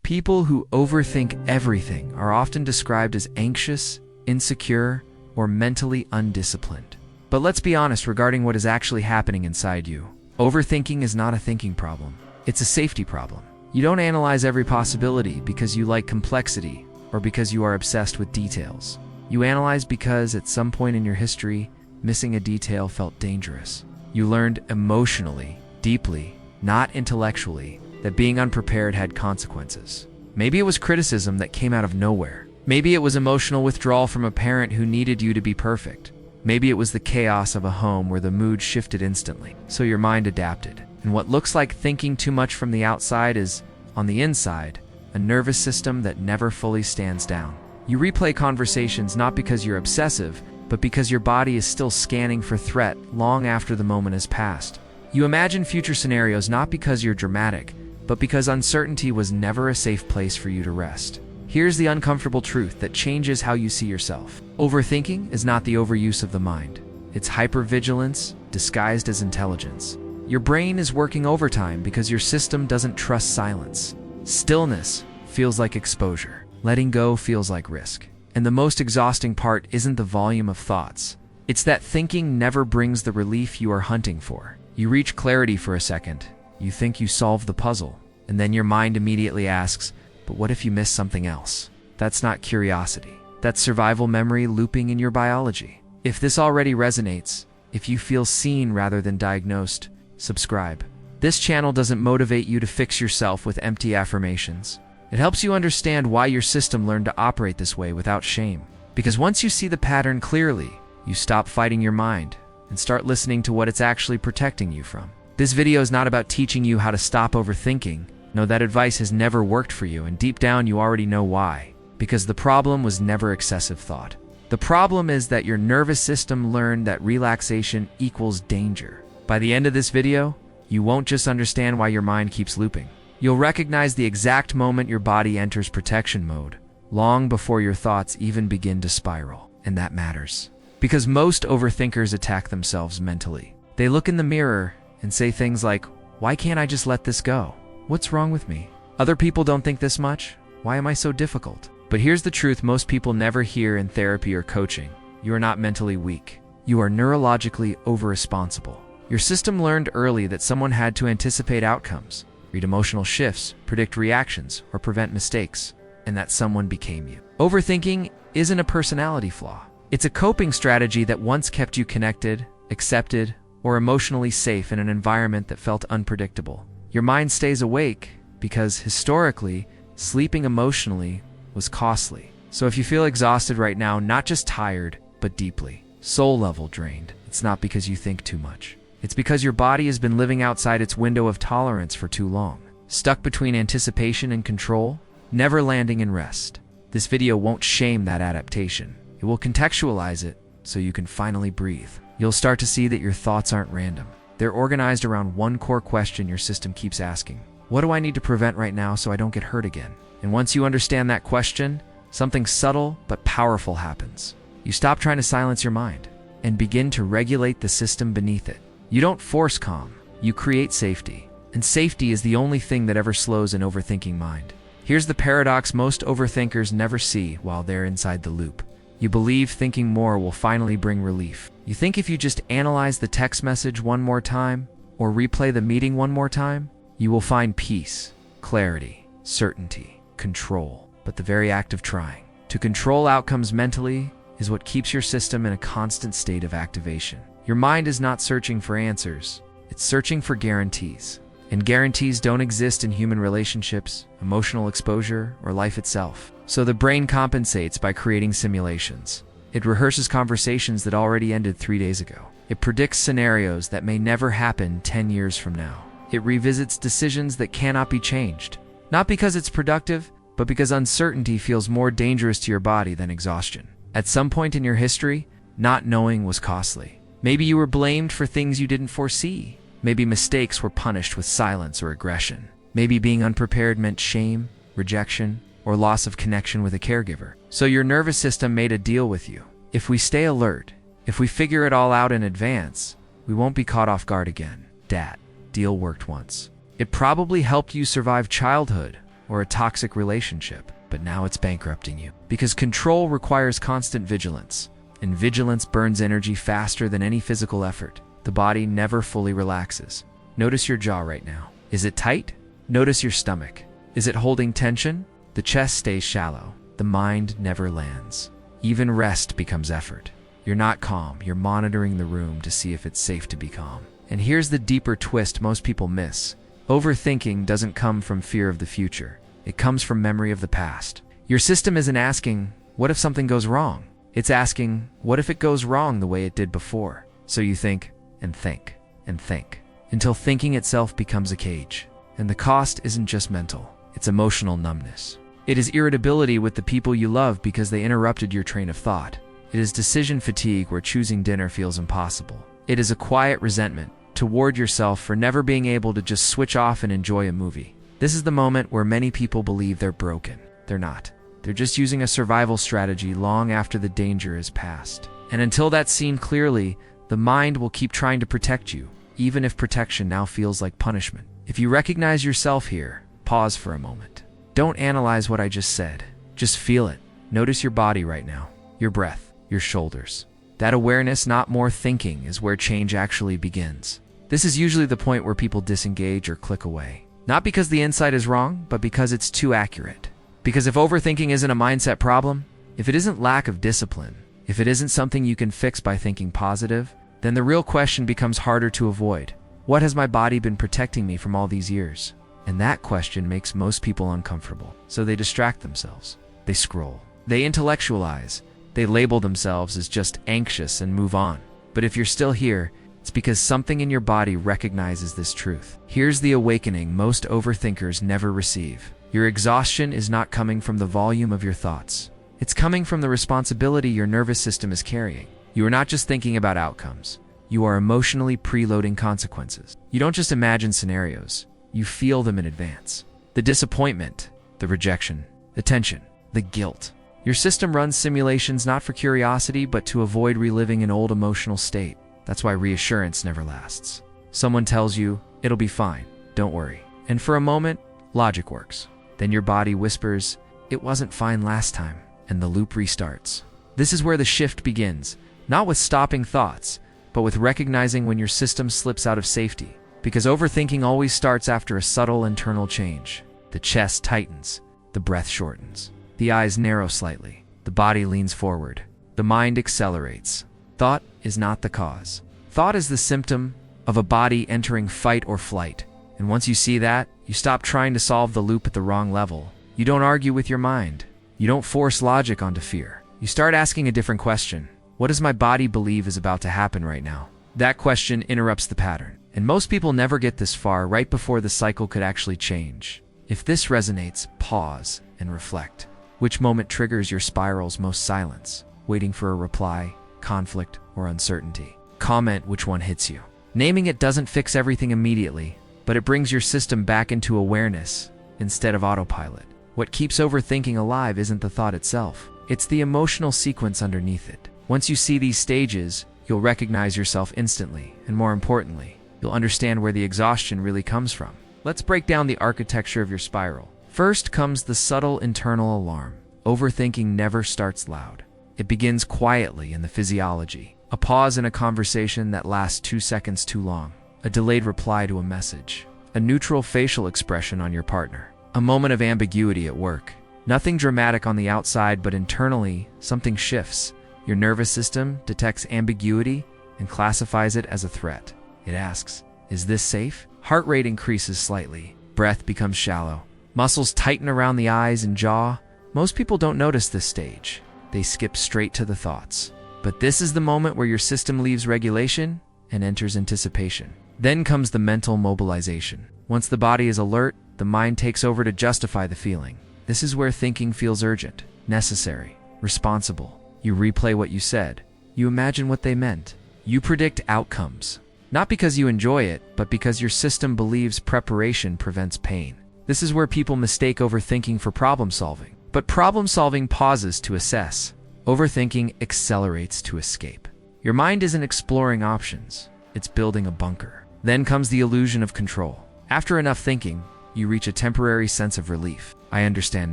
People who overthink everything are often described as anxious, insecure, or mentally undisciplined. But let's be honest regarding what is actually happening inside you. Overthinking is not a thinking problem. It's a safety problem. You don't analyze every possibility because you like complexity or because you are obsessed with details. You analyze because at some point in your history, missing a detail felt dangerous. You learned emotionally, deeply, not intellectually, that being unprepared had consequences. Maybe it was criticism that came out of nowhere. Maybe it was emotional withdrawal from a parent who needed you to be perfect. Maybe it was the chaos of a home where the mood shifted instantly, so your mind adapted. And what looks like thinking too much from the outside is, on the inside, a nervous system that never fully stands down. You replay conversations not because you're obsessive, but because your body is still scanning for threat long after the moment has passed. You imagine future scenarios not because you're dramatic, but because uncertainty was never a safe place for you to rest. Here's the uncomfortable truth that changes how you see yourself. Overthinking is not the overuse of the mind. It's hypervigilance disguised as intelligence. Your brain is working overtime because your system doesn't trust silence. Stillness feels like exposure. Letting go feels like risk. And the most exhausting part isn't the volume of thoughts. It's that thinking never brings the relief you are hunting for. You reach clarity for a second. You think you solved the puzzle. And then your mind immediately asks, but what if you miss something else? That's not curiosity. That's survival memory looping in your biology. If this already resonates, if you feel seen rather than diagnosed, subscribe. This channel doesn't motivate you to fix yourself with empty affirmations. It helps you understand why your system learned to operate this way without shame. Because once you see the pattern clearly, you stop fighting your mind and start listening to what it's actually protecting you from. This video is not about teaching you how to stop overthinking. No, that advice has never worked for you, and deep down you already know why. Because the problem was never excessive thought. The problem is that your nervous system learned that relaxation equals danger. By the end of this video, you won't just understand why your mind keeps looping. You'll recognize the exact moment your body enters protection mode, long before your thoughts even begin to spiral. And that matters. Because most overthinkers attack themselves mentally. They look in the mirror and say things like, why can't I just let this go? What's wrong with me? Other people don't think this much. Why am I so difficult? But here's the truth most people never hear in therapy or coaching. You are not mentally weak. You are neurologically over-responsible. Your system learned early that someone had to anticipate outcomes, read emotional shifts, predict reactions, or prevent mistakes, and that someone became you. Overthinking isn't a personality flaw. It's a coping strategy that once kept you connected, accepted, or emotionally safe in an environment that felt unpredictable. Your mind stays awake because, historically, sleeping emotionally was costly. So if you feel exhausted right now, not just tired, but deeply, soul-level drained, it's not because you think too much. It's because your body has been living outside its window of tolerance for too long, stuck between anticipation and control, never landing in rest. This video won't shame that adaptation. It will contextualize it so you can finally breathe. You'll start to see that your thoughts aren't random. They're organized around one core question your system keeps asking. What do I need to prevent right now so I don't get hurt again? And once you understand that question, something subtle but powerful happens. You stop trying to silence your mind and begin to regulate the system beneath it. You don't force calm, you create safety. And safety is the only thing that ever slows an overthinking mind. Here's the paradox most overthinkers never see while they're inside the loop. You believe thinking more will finally bring relief. You think if you just analyze the text message one more time, or replay the meeting one more time, you will find peace, clarity, certainty, control. But the very act of trying to control outcomes mentally is what keeps your system in a constant state of activation. Your mind is not searching for answers, it's searching for guarantees. And guarantees don't exist in human relationships, emotional exposure, or life itself. So the brain compensates by creating simulations. It rehearses conversations that already ended 3 days ago. It predicts scenarios that may never happen 10 years from now. It revisits decisions that cannot be changed. Not because it's productive, but because uncertainty feels more dangerous to your body than exhaustion. At some point in your history, not knowing was costly. Maybe you were blamed for things you didn't foresee. Maybe mistakes were punished with silence or aggression. Maybe being unprepared meant shame, rejection, or loss of connection with a caregiver. So your nervous system made a deal with you. If we stay alert, if we figure it all out in advance, we won't be caught off guard again. That deal worked once. It probably helped you survive childhood, or a toxic relationship, but now it's bankrupting you. Because control requires constant vigilance, and vigilance burns energy faster than any physical effort. The body never fully relaxes. Notice your jaw right now. Is it tight? Notice your stomach. Is it holding tension? The chest stays shallow. The mind never lands. Even rest becomes effort. You're not calm. You're monitoring the room to see if it's safe to be calm. And here's the deeper twist most people miss. Overthinking doesn't come from fear of the future. It comes from memory of the past. Your system isn't asking, what if something goes wrong? It's asking, what if it goes wrong the way it did before? So you think, and think, and think, until thinking itself becomes a cage. And the cost isn't just mental, it's emotional numbness. It is irritability with the people you love because they interrupted your train of thought. It is decision fatigue where choosing dinner feels impossible. It is a quiet resentment toward yourself for never being able to just switch off and enjoy a movie. This is the moment where many people believe they're broken. They're not. They're just using a survival strategy long after the danger is past. And until that's seen clearly, the mind will keep trying to protect you, even if protection now feels like punishment. If you recognize yourself here, pause for a moment. Don't analyze what I just said. Just feel it. Notice your body right now, your breath, your shoulders. That awareness, not more thinking, is where change actually begins. This is usually the point where people disengage or click away. Not because the insight is wrong, but because it's too accurate. Because if overthinking isn't a mindset problem, if it isn't lack of discipline, if it isn't something you can fix by thinking positive, then the real question becomes harder to avoid. What has my body been protecting me from all these years? And that question makes most people uncomfortable. So they distract themselves. They scroll. They intellectualize. They label themselves as just anxious and move on. But if you're still here, it's because something in your body recognizes this truth. Here's the awakening most overthinkers never receive. Your exhaustion is not coming from the volume of your thoughts. It's coming from the responsibility your nervous system is carrying. You are not just thinking about outcomes. You are emotionally preloading consequences. You don't just imagine scenarios. You feel them in advance. The disappointment, the rejection, the tension, the guilt. Your system runs simulations not for curiosity, but to avoid reliving an old emotional state. That's why reassurance never lasts. Someone tells you, it'll be fine, don't worry. And for a moment, logic works. Then your body whispers, it wasn't fine last time, and the loop restarts. This is where the shift begins, not with stopping thoughts, but with recognizing when your system slips out of safety. Because overthinking always starts after a subtle internal change. The chest tightens, the breath shortens, the eyes narrow slightly, the body leans forward, the mind accelerates. Thought is not the cause. Thought is the symptom of a body entering fight or flight. And once you see that, you stop trying to solve the loop at the wrong level. You don't argue with your mind. You don't force logic onto fear. You start asking a different question. What does my body believe is about to happen right now? That question interrupts the pattern. And most people never get this far right before the cycle could actually change. If this resonates, pause and reflect. Which moment triggers your spiral's most silence? Waiting for a reply, conflict, or uncertainty? Comment which one hits you. Naming it doesn't fix everything immediately, but it brings your system back into awareness instead of autopilot. What keeps overthinking alive isn't the thought itself. It's the emotional sequence underneath it. Once you see these stages, you'll recognize yourself instantly, and more importantly, you'll understand where the exhaustion really comes from. Let's break down the architecture of your spiral. First comes the subtle internal alarm. Overthinking never starts loud. It begins quietly in the physiology. A pause in a conversation that lasts 2 seconds too long. A delayed reply to a message. A neutral facial expression on your partner. A moment of ambiguity at work. Nothing dramatic on the outside, but internally, something shifts. Your nervous system detects ambiguity and classifies it as a threat. It asks, is this safe? Heart rate increases slightly. Breath becomes shallow. Muscles tighten around the eyes and jaw. Most people don't notice this stage. They skip straight to the thoughts. But this is the moment where your system leaves regulation and enters anticipation. Then comes the mental mobilization. Once the body is alert, the mind takes over to justify the feeling. This is where thinking feels urgent, necessary, responsible. You replay what you said. You imagine what they meant. You predict outcomes. Not because you enjoy it, but because your system believes preparation prevents pain. This is where people mistake overthinking for problem solving. But problem solving pauses to assess. Overthinking accelerates to escape. Your mind isn't exploring options. It's building a bunker. Then comes the illusion of control. After enough thinking, you reach a temporary sense of relief. I understand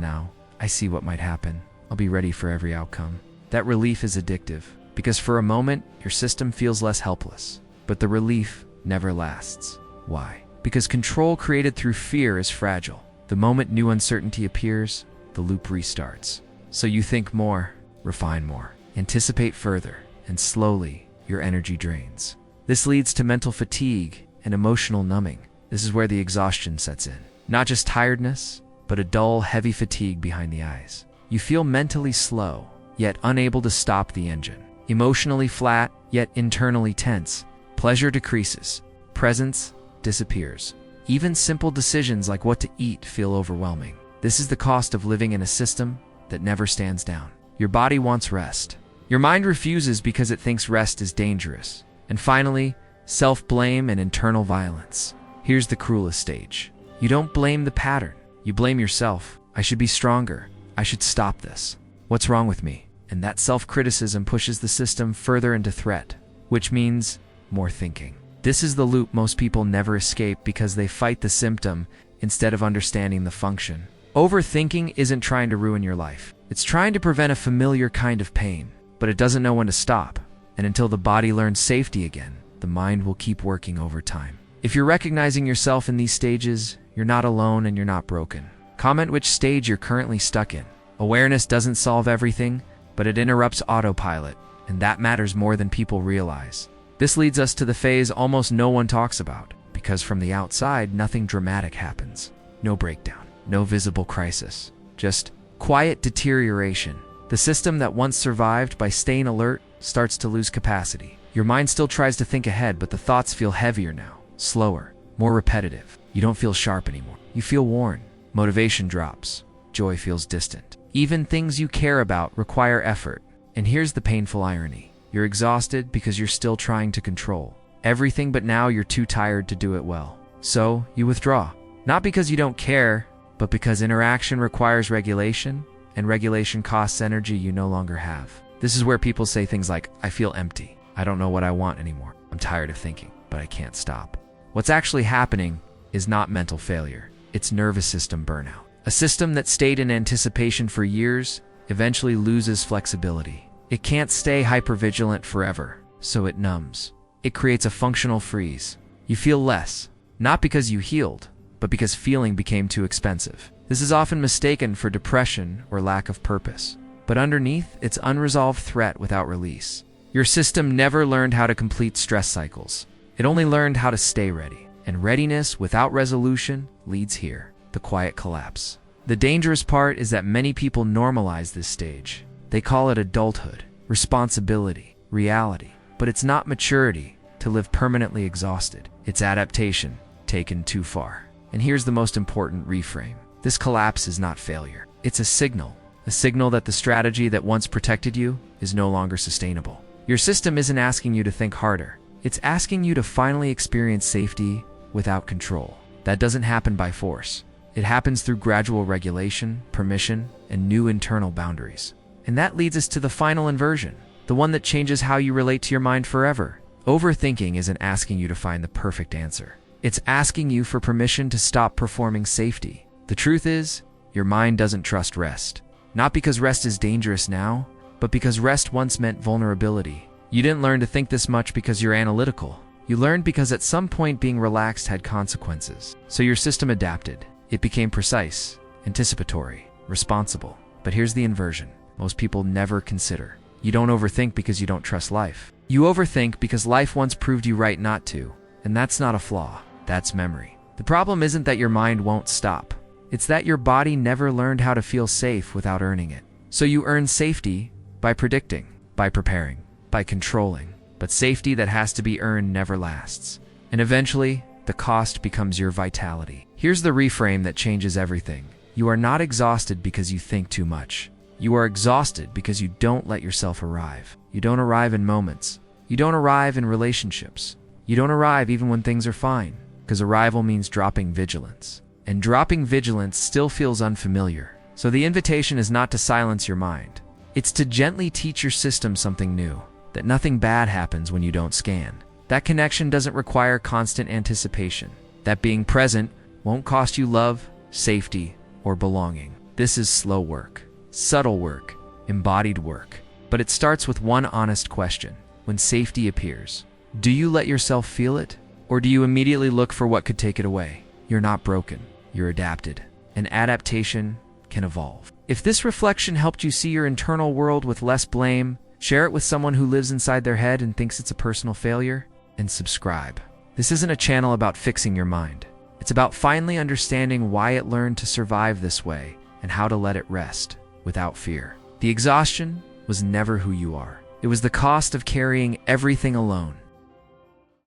now. I see what might happen. I'll be ready for every outcome. That relief is addictive, because for a moment, your system feels less helpless. But the relief never lasts. Why? Because control created through fear is fragile. The moment new uncertainty appears, the loop restarts. So you think more, refine more, anticipate further, and slowly, your energy drains. This leads to mental fatigue and emotional numbing. This is where the exhaustion sets in. Not just tiredness, but a dull, heavy fatigue behind the eyes. You feel mentally slow, yet unable to stop the engine. Emotionally flat, yet internally tense. Pleasure decreases. Presence disappears. Even simple decisions like what to eat feel overwhelming. This is the cost of living in a system that never stands down. Your body wants rest. Your mind refuses because it thinks rest is dangerous. And finally, self-blame and internal violence. Here's the cruelest stage. You don't blame the pattern. You blame yourself. I should be stronger. I should stop this. What's wrong with me? And that self-criticism pushes the system further into threat, which means more thinking. This is the loop most people never escape because they fight the symptom instead of understanding the function. Overthinking isn't trying to ruin your life. It's trying to prevent a familiar kind of pain, but it doesn't know when to stop. And until the body learns safety again, the mind will keep working overtime. If you're recognizing yourself in these stages, you're not alone and you're not broken. Comment which stage you're currently stuck in. Awareness doesn't solve everything, but it interrupts autopilot, and that matters more than people realize. This leads us to the phase almost no one talks about, because from the outside, nothing dramatic happens. No breakdown, no visible crisis, just quiet deterioration. The system that once survived by staying alert starts to lose capacity. Your mind still tries to think ahead, but the thoughts feel heavier now, slower, more repetitive. You don't feel sharp anymore. You feel worn. Motivation drops. Joy feels distant. Even things you care about require effort. And here's the painful irony. You're exhausted because you're still trying to control everything, but now you're too tired to do it well. So you withdraw. Not because you don't care, but because interaction requires regulation, and regulation costs energy you no longer have. This is where people say things like, I feel empty. I don't know what I want anymore. I'm tired of thinking, but I can't stop. What's actually happening is not mental failure. It's nervous system burnout. A system that stayed in anticipation for years eventually loses flexibility. It can't stay hypervigilant forever, so it numbs. It creates a functional freeze. You feel less, not because you healed, but because feeling became too expensive. This is often mistaken for depression or lack of purpose. But underneath, it's unresolved threat without release. Your system never learned how to complete stress cycles. It only learned how to stay ready. And readiness without resolution leads here, the quiet collapse. The dangerous part is that many people normalize this stage. They call it adulthood, responsibility, reality. But it's not maturity to live permanently exhausted. It's adaptation taken too far. And here's the most important reframe. This collapse is not failure. It's a signal that the strategy that once protected you is no longer sustainable. Your system isn't asking you to think harder. It's asking you to finally experience safety without control. That doesn't happen by force. It happens through gradual regulation, permission, and new internal boundaries. And that leads us to the final inversion, the one that changes how you relate to your mind forever. Overthinking isn't asking you to find the perfect answer. It's asking you for permission to stop performing safety. The truth is, your mind doesn't trust rest. Not because rest is dangerous now, but because rest once meant vulnerability. You didn't learn to think this much because you're analytical. You learned because at some point being relaxed had consequences. So your system adapted. It became precise, anticipatory, responsible. But here's the inversion most people never consider. You don't overthink because you don't trust life. You overthink because life once proved you right not to. And that's not a flaw. That's memory. The problem isn't that your mind won't stop. It's that your body never learned how to feel safe without earning it. So you earn safety by predicting, by preparing, by controlling. But safety that has to be earned never lasts. And eventually, the cost becomes your vitality. Here's the reframe that changes everything. You are not exhausted because you think too much. You are exhausted because you don't let yourself arrive. You don't arrive in moments. You don't arrive in relationships. You don't arrive even when things are fine. Because arrival means dropping vigilance. And dropping vigilance still feels unfamiliar. So the invitation is not to silence your mind. It's to gently teach your system something new. That nothing bad happens when you don't scan. That connection doesn't require constant anticipation. That being present won't cost you love, safety, or belonging. This is slow work, subtle work, embodied work. But it starts with one honest question. When safety appears, do you let yourself feel it? Or do you immediately look for what could take it away? You're not broken. You're adapted. And adaptation can evolve. If this reflection helped you see your internal world with less blame, share it with someone who lives inside their head and thinks it's a personal failure, and subscribe. This isn't a channel about fixing your mind. It's about finally understanding why it learned to survive this way and how to let it rest without fear. The exhaustion was never who you are. It was the cost of carrying everything alone.